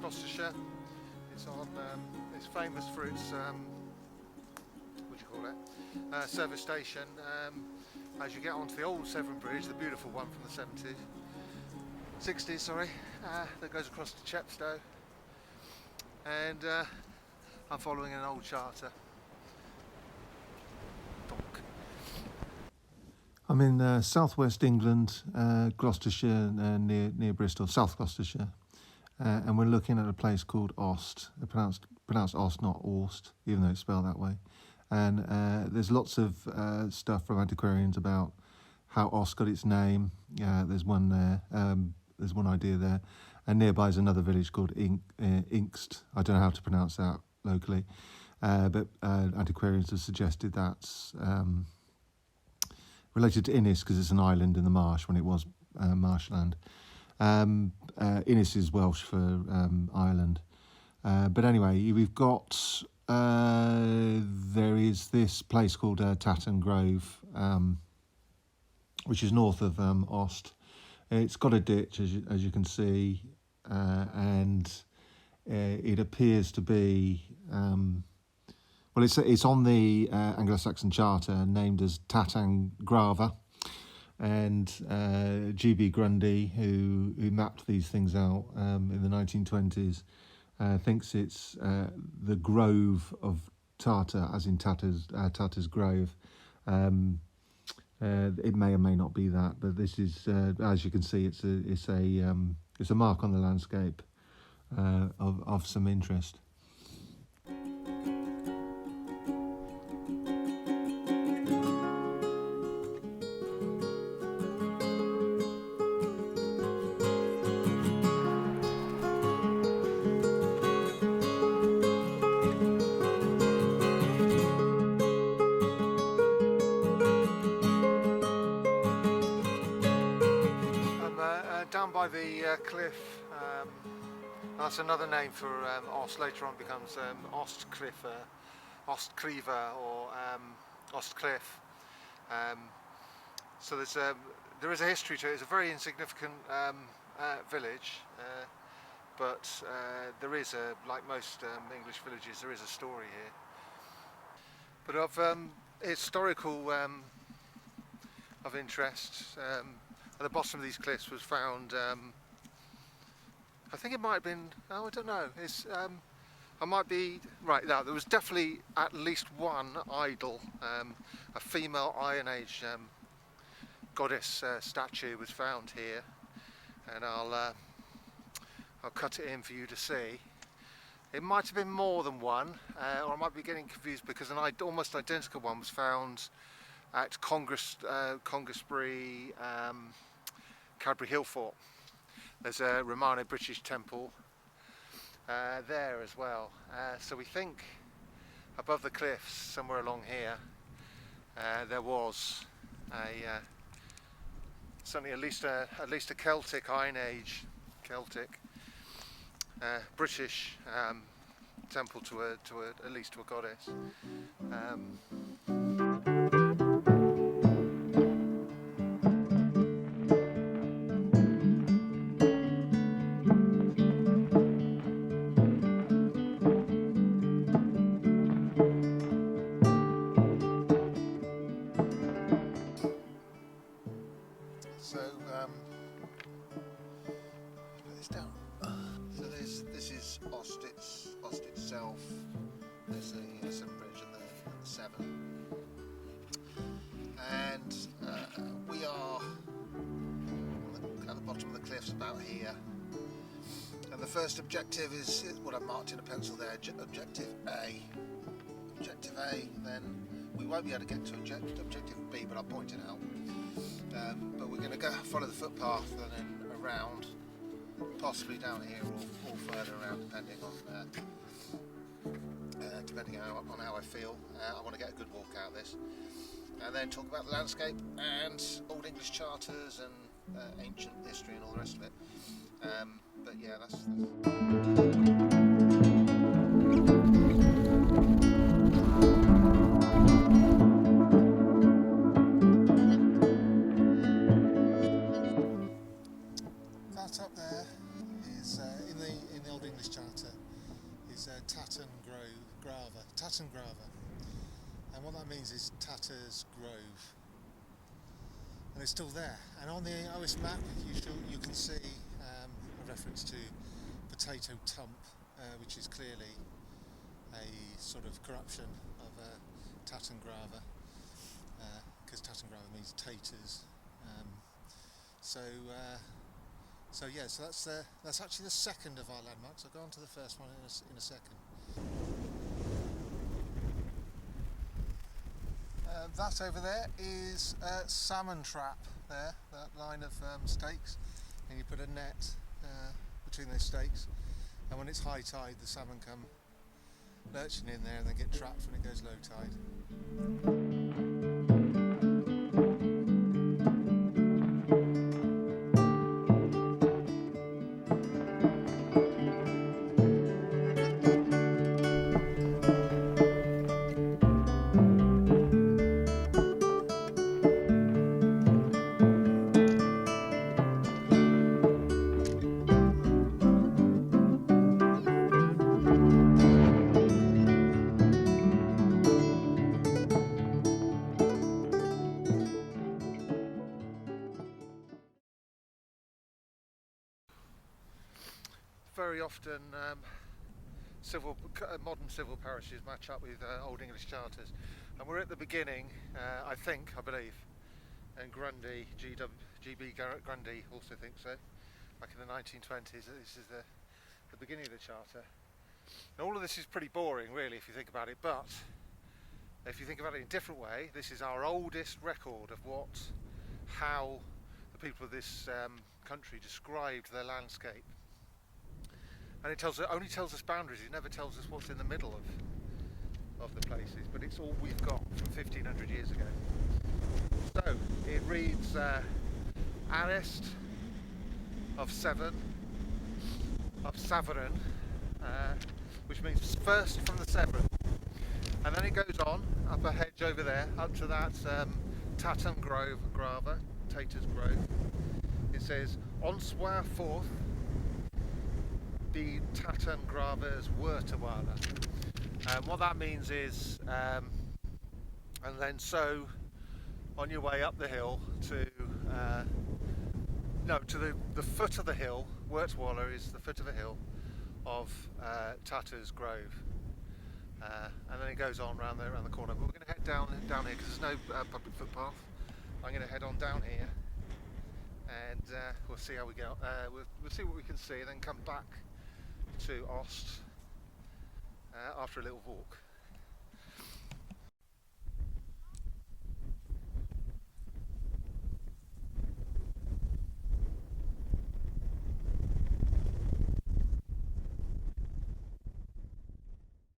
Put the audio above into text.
Gloucestershire. It's on. It's famous for its what do you call it? Service station. As you get onto the old Severn Bridge, the beautiful one from the 60s, sorry, that goes across to Chepstow, and I'm following an old charter. I'm in southwest England, Gloucestershire, near Bristol, South Gloucestershire, and we're looking at a place called Aust, pronounced Aust, not Aust, even though it's spelled that way. And there's lots of stuff from antiquarians about how Aust got its name. There's one there. There's one idea there. And nearby is another village called Inkst. I don't know how to pronounce that locally, but antiquarians have suggested that's related to Innis because it's an island in the marsh when it was marshland. Innis is Welsh for Ireland. But anyway, we've got... there is this place called Tatan, Grafe, which is north of Aust. It's got a ditch, as you can see, and it appears to be well. It's on the Anglo-Saxon Charter, named as Tatan Grafe, and G.B. Grundy, who mapped these things out in the 1920s. Thinks it's the Grove of Tata, as in Tata's Grove. It may or may not be that, but this is, as you can see, it's a mark on the landscape of some interest. Down by the cliff, that's another name for Aust. Later on becomes Ostcliff, or Ostcliff. So there is a history to it. It's a very insignificant village, but there is like most English villages, there is a story here. But of historical of interest. At the bottom of these cliffs was found, I think it might have been, I don't know, I might be, right, no, there was definitely at least one idol, a female Iron Age goddess statue was found here, and I'll cut it in for you to see. It might have been more than one, or I might be getting confused because an almost identical one was found at Congresbury, Cadbury Hill Fort. There's a Romano-British temple there as well. So we think above the cliffs, somewhere along here, there was certainly at least a Celtic, Iron Age, British temple to at least to a goddess. So put this down. So this is Aust itself. There's the Severn Bridge and the Severn, and we are at the bottom of the cliffs about here. And the first objective is what I've marked in a pencil there. Objective A. Objective A. Then we won't be able to get to objective B, but I'll point it out. But we're going to go follow the footpath and then around, possibly down here or further around, depending on how I feel. I want to get a good walk out of this, and then talk about the landscape and Old English charters and ancient history and all the rest of it. But yeah, that's that up there is in the Old English charter. is Tatan Grafe, and what that means is Tatter's Grove, and it's still there. And on the Aust map you can see a reference to Potato Tump, which is clearly a sort of corruption of Tatan Grafe, because Tatan Grafe means taters. So yeah, so that's actually the second of our landmarks. I'll go on to the first one in a second. That over there is a salmon trap there, that line of stakes, and you put a net between those stakes, and when it's high tide the salmon come lurching in there and they get trapped when it goes low tide. Very often modern civil parishes match up with Old English charters, and we're at the beginning, I believe, and Grundy, GB Grundy also thinks so, back in the 1920s, this is the beginning of the charter. Now all of this is pretty boring really if you think about it, but if you think about it in a different way, this is our oldest record of how the people of this country described their landscape. And it only tells us boundaries, it never tells us what's in the middle of the places, but it's all we've got from 1500 years ago. So it reads Aust of Severn, of Savern, which means first from the Severn. And then it goes on, up a hedge over there, up to that Tatan Grafe, Tater's Grove. It says, On soir forth, the Tatan Grafe's Wurtewala. What that means is, and then so on your way up the hill to the foot of the hill. Wurtewala is the foot of a hill of Tatter's Grove, and then it goes on around the corner. But we're going to head down here because there's no public footpath. I'm going to head on down here, and we'll see how we go. We'll see what we can see, and then come back to Aust after a little walk.